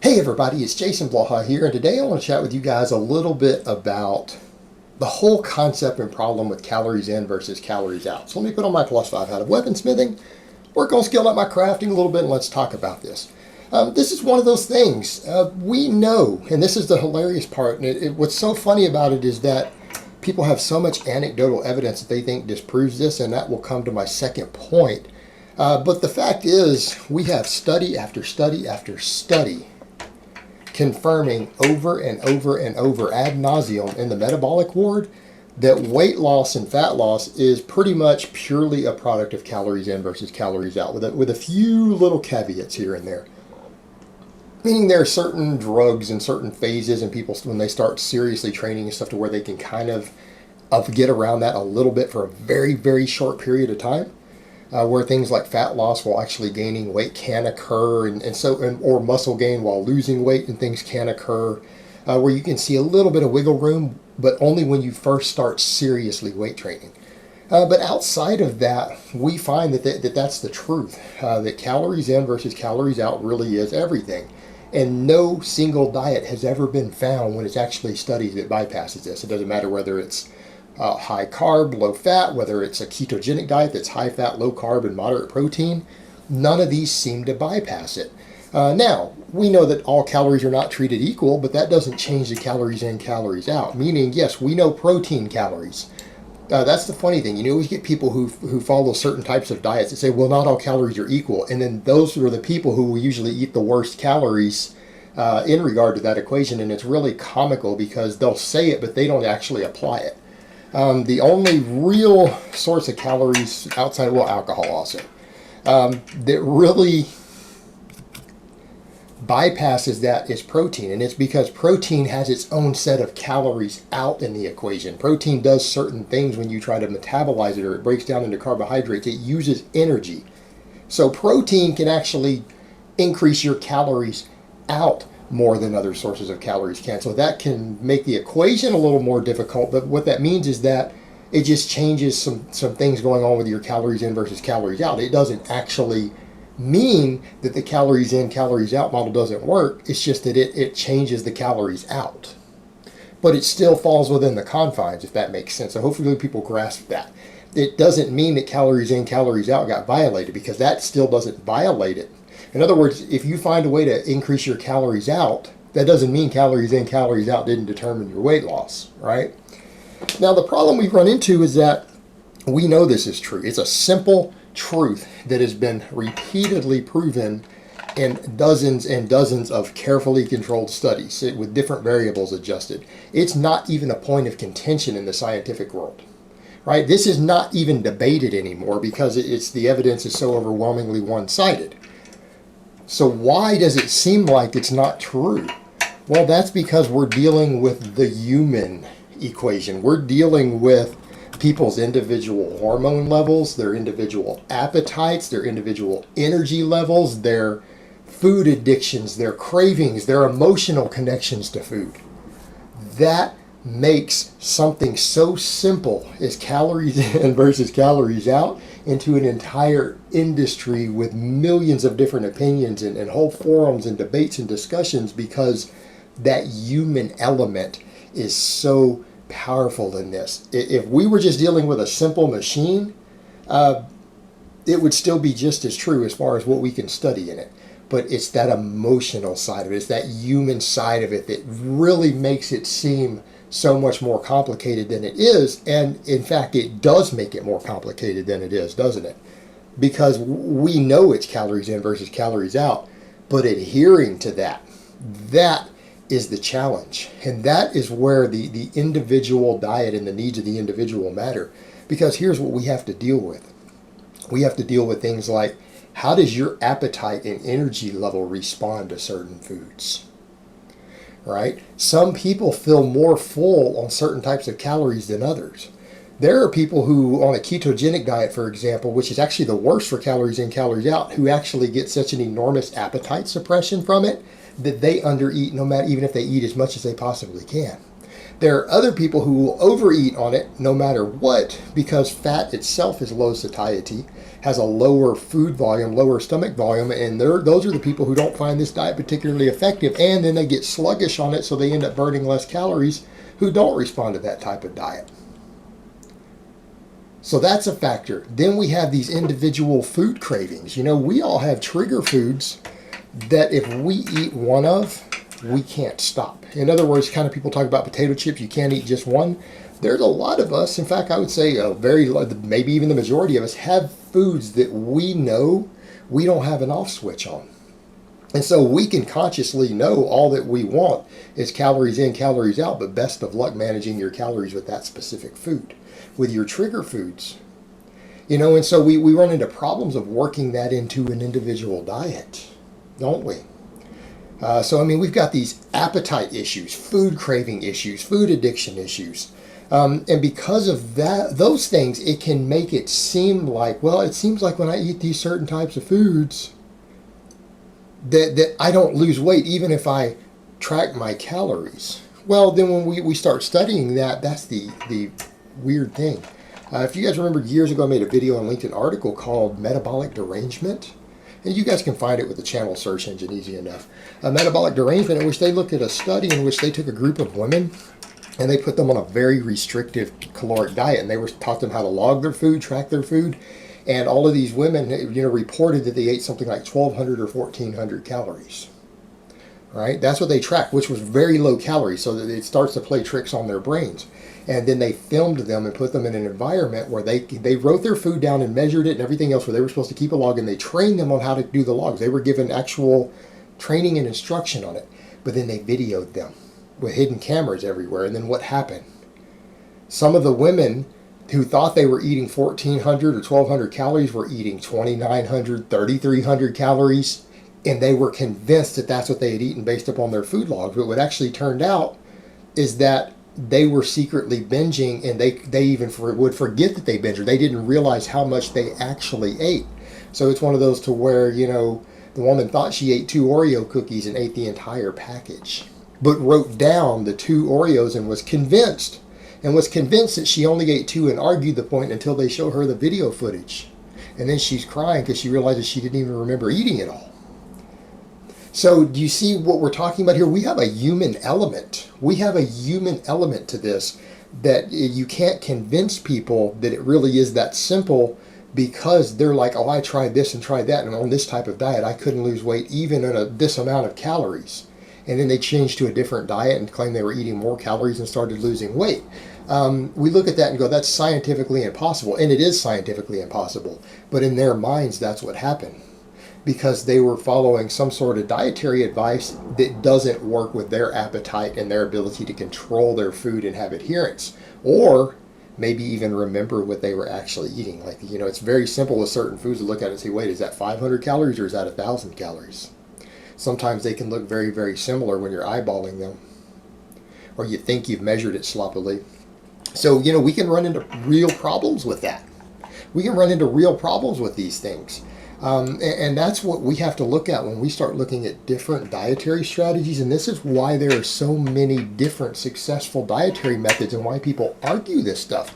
Hey everybody, it's Jason Blaha here, and today I want to chat with you guys a little bit about the whole concept and problem with calories in versus calories out. So let me put on my +5 hat of weaponsmithing, work on skilling up my crafting a little bit, and let's talk about this. This is one of those things. We know, and this is the hilarious part, and what's so funny about it is that people have so much anecdotal evidence that they think disproves this, and that will come to my second point. But the fact is, we have study after study after study confirming over and over and over ad nauseum in the metabolic ward that weight loss and fat loss is pretty much purely a product of calories in versus calories out, with a few little caveats here and there. Meaning there are certain drugs and certain phases in people when they start seriously training and stuff to where they can kind of get around that a little bit for a very, very short period of time. Where things like fat loss while actually gaining weight can occur, or muscle gain while losing weight and things can occur, where you can see a little bit of wiggle room, but only when you first start seriously weight training. But outside of that, we find that's the truth, that calories in versus calories out really is everything. And no single diet has ever been found when it's actually studied that bypasses this. It doesn't matter whether it's high carb, low fat, whether it's a ketogenic diet that's high fat, low carb, and moderate protein. None of these seem to bypass it. Now, we know that all calories are not treated equal, but that doesn't change the calories in, calories out. Meaning, yes, we know protein calories. That's the funny thing. You always get people who follow certain types of diets that say, well, not all calories are equal. And then those are the people who will usually eat the worst calories in regard to that equation. And it's really comical because they'll say it, but they don't actually apply it. The only real source of calories outside, alcohol also, that really bypasses that is protein. And it's because protein has its own set of calories out in the equation. Protein does certain things when you try to metabolize it or it breaks down into carbohydrates. It uses energy. So protein can actually increase your calories out more than other sources of calories can. So that can make the equation a little more difficult, but what that means is that it just changes some things going on with your calories in versus calories out. It doesn't actually mean that the calories in, calories out model doesn't work. It's just that it changes the calories out. But it still falls within the confines, if that makes sense. So hopefully people grasp that. It doesn't mean that calories in, calories out got violated, because that still doesn't violate it. In other words, if you find a way to increase your calories out, that doesn't mean calories in, calories out didn't determine your weight loss, right? Now, the problem we run into is that we know this is true. It's a simple truth that has been repeatedly proven in dozens and dozens of carefully controlled studies with different variables adjusted. It's not even a point of contention in the scientific world, right? This is not even debated anymore because the evidence is so overwhelmingly one-sided. So why does it seem like it's not true? Well, that's because we're dealing with the human equation. We're dealing with people's individual hormone levels, their individual appetites, their individual energy levels, their food addictions, their cravings, their emotional connections to food. That makes something so simple as calories in versus calories out into an entire industry with millions of different opinions and whole forums and debates and discussions, because that human element is so powerful in this. If we were just dealing with a simple machine, it would still be just as true as far as what we can study in it. But it's that emotional side of it, it's that human side of it that really makes it seem so much more complicated than it is. And in fact, it does make it more complicated than it is, doesn't it? Because we know it's calories in versus calories out, but adhering to that is the challenge. And that is where the individual diet and the needs of the individual matter. Because here's what we have to deal with. We have to deal with things like, how does your appetite and energy level respond to certain foods? Right? Some people feel more full on certain types of calories than others. There are people who, on a ketogenic diet, for example, which is actually the worst for calories in, calories out, who actually get such an enormous appetite suppression from it that they undereat even if they eat as much as they possibly can. There are other people who will overeat on it no matter what, because fat itself is low satiety, has a lower food volume, lower stomach volume, and those are the people who don't find this diet particularly effective, and then they get sluggish on it, so they end up burning less calories, who don't respond to that type of diet. So that's a factor. Then we have these individual food cravings. We all have trigger foods that if we eat one of, we can't stop. In other words, kind of people talk about potato chips, you can't eat just one. There's a lot of us, in fact, I would say maybe even the majority of us, have foods that we know we don't have an off switch on. And so we can consciously know all that we want is calories in, calories out, but best of luck managing your calories with that specific food, with your trigger foods. And so we run into problems of working that into an individual diet, don't we? So we've got these appetite issues, food craving issues, food addiction issues. And because of those things, it can make it seem like, it seems like when I eat these certain types of foods, that I don't lose weight, even if I track my calories. Well, then when we start studying that, that's the weird thing. If you guys remember, years ago, I made a video and linked an article called Metabolic Derangement. And you guys can find it with the channel search engine easy enough. Metabolic Derangement, in which they looked at a study in which they took a group of women and they put them on a very restrictive caloric diet, and they taught them how to log their food, track their food, and all of these women, reported that they ate something like 1,200 or 1,400 calories. Right? That's what they tracked, which was very low calories, so that it starts to play tricks on their brains. And then they filmed them and put them in an environment where they wrote their food down and measured it and everything else, where they were supposed to keep a log, and they trained them on how to do the logs. They were given actual training and instruction on it, but then they videoed them with hidden cameras everywhere. And then what happened? Some of the women who thought they were eating 1,400 or 1,200 calories were eating 2,900, 3,300 calories, and they were convinced that that's what they had eaten based upon their food logs. But what actually turned out is that they were secretly binging, and they even would forget that they binged. They didn't realize how much they actually ate. So it's one of those to where, the woman thought she ate 2 Oreo cookies and ate the entire package, but wrote down the 2 Oreos and was convinced that she only ate 2, and argued the point until they show her the video footage. And then she's crying because she realizes she didn't even remember eating it all. So do you see what we're talking about here? We have a human element. We have a human element to this, that you can't convince people that it really is that simple, because they're like, I tried this and tried that, and on this type of diet I couldn't lose weight even on this amount of calories. And then they changed to a different diet and claimed they were eating more calories and started losing weight. We look at that and go, that's scientifically impossible. And it is scientifically impossible. But in their minds, that's what happened, because they were following some sort of dietary advice that doesn't work with their appetite and their ability to control their food and have adherence, or maybe even remember what they were actually eating. Like, it's very simple with certain foods to look at it and say, wait, is that 500 calories or is that 1,000 calories? Sometimes they can look very, very similar when you're eyeballing them, or you think you've measured it sloppily. So, we can run into real problems with that. We can run into real problems with these things. And that's what we have to look at when we start looking at different dietary strategies. And this is why there are so many different successful dietary methods, and why people argue this stuff.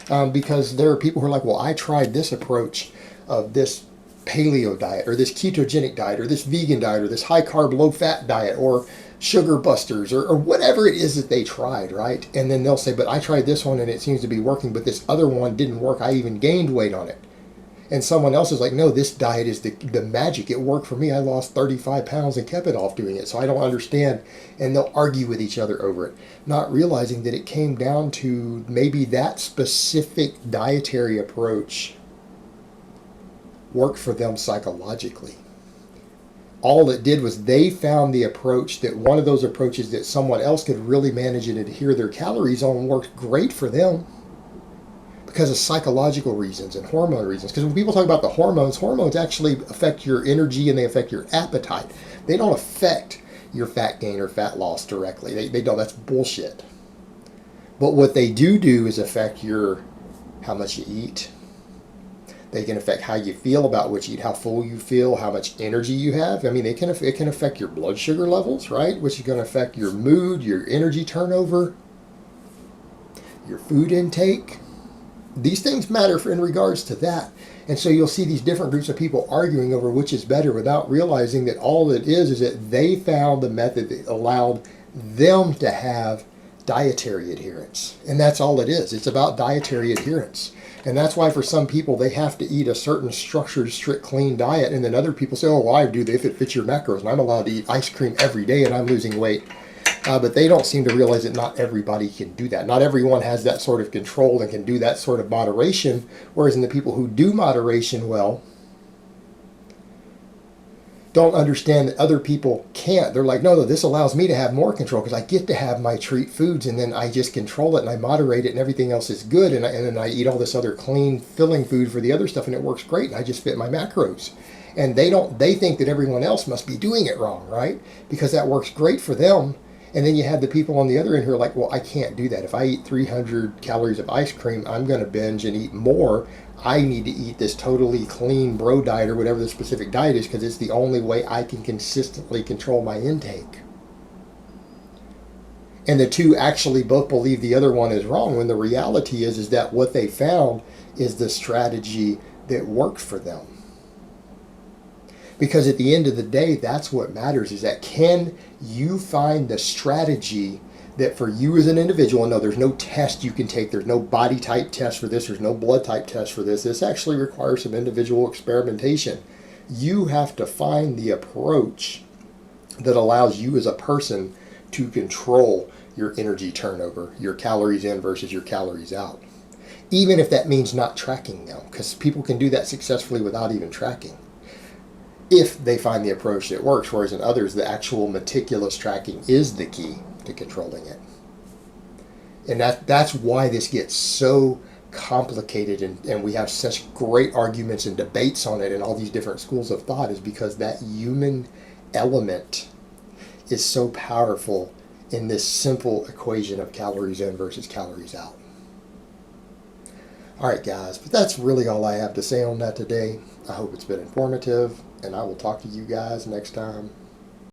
Because there are people who are like, well, I tried this approach of this paleo diet, or this ketogenic diet, or this vegan diet, or this high carb, low fat diet, or sugar busters, or whatever it is that they tried, right? And then they'll say, but I tried this one and it seems to be working, but this other one didn't work. I even gained weight on it. And someone else is like, no, this diet is the magic. It worked for me. I lost 35 pounds and kept it off doing it. So I don't understand. And they'll argue with each other over it, not realizing that it came down to maybe that specific dietary approach worked for them psychologically. All it did was they found the approach, that one of those approaches that someone else could really manage and adhere their calories on, worked great for them, because of psychological reasons and hormone reasons. Because when people talk about the hormones actually affect your energy and they affect your appetite. They don't affect your fat gain or fat loss directly. They don't. That's bullshit. But what they do is affect how much you eat. They can affect how you feel about what you eat, how full you feel, how much energy you have. I mean, it can affect your blood sugar levels, right? Which is going to affect your mood, your energy turnover, your food intake. these things matter in regards to that. And so you'll see these different groups of people arguing over which is better without realizing that all it is that they found the method that allowed them to have dietary adherence. And that's all it is. It's about dietary adherence. And that's why for some people they have to eat a certain structured, strict, clean diet. And then other people say, oh, well, I do if it fits your macros. And I'm allowed to eat ice cream every day and I'm losing weight. But they don't seem to realize that not everybody can do that. Not everyone has that sort of control and can do that sort of moderation. Whereas in the people who do moderation well, don't understand that other people can't. They're like, no, this allows me to have more control because I get to have my treat foods and then I just control it and I moderate it and everything else is good. And then I eat all this other clean, filling food for the other stuff and it works great and I just fit my macros. And they think that everyone else must be doing it wrong, right? Because that works great for them. And then you have the people on the other end who are like, well, I can't do that. If I eat 300 calories of ice cream, I'm going to binge and eat more. I need to eat this totally clean bro diet or whatever the specific diet is because it's the only way I can consistently control my intake. And the two actually both believe the other one is wrong when the reality is that what they found is the strategy that worked for them. Because at the end of the day, that's what matters, is that can you find the strategy that for you as an individual, no, there's no test you can take, there's no body type test for this, there's no blood type test for this. This actually requires some individual experimentation. You have to find the approach that allows you as a person to control your energy turnover, your calories in versus your calories out. Even if that means not tracking them, because people can do that successfully without even tracking, if they find the approach that works, whereas in others, the actual meticulous tracking is the key to controlling it. And that's why this gets so complicated and we have such great arguments and debates on it and all these different schools of thought, is because that human element is so powerful in this simple equation of calories in versus calories out. All right, guys, but that's really all I have to say on that today. I hope it's been informative, and I will talk to you guys next time.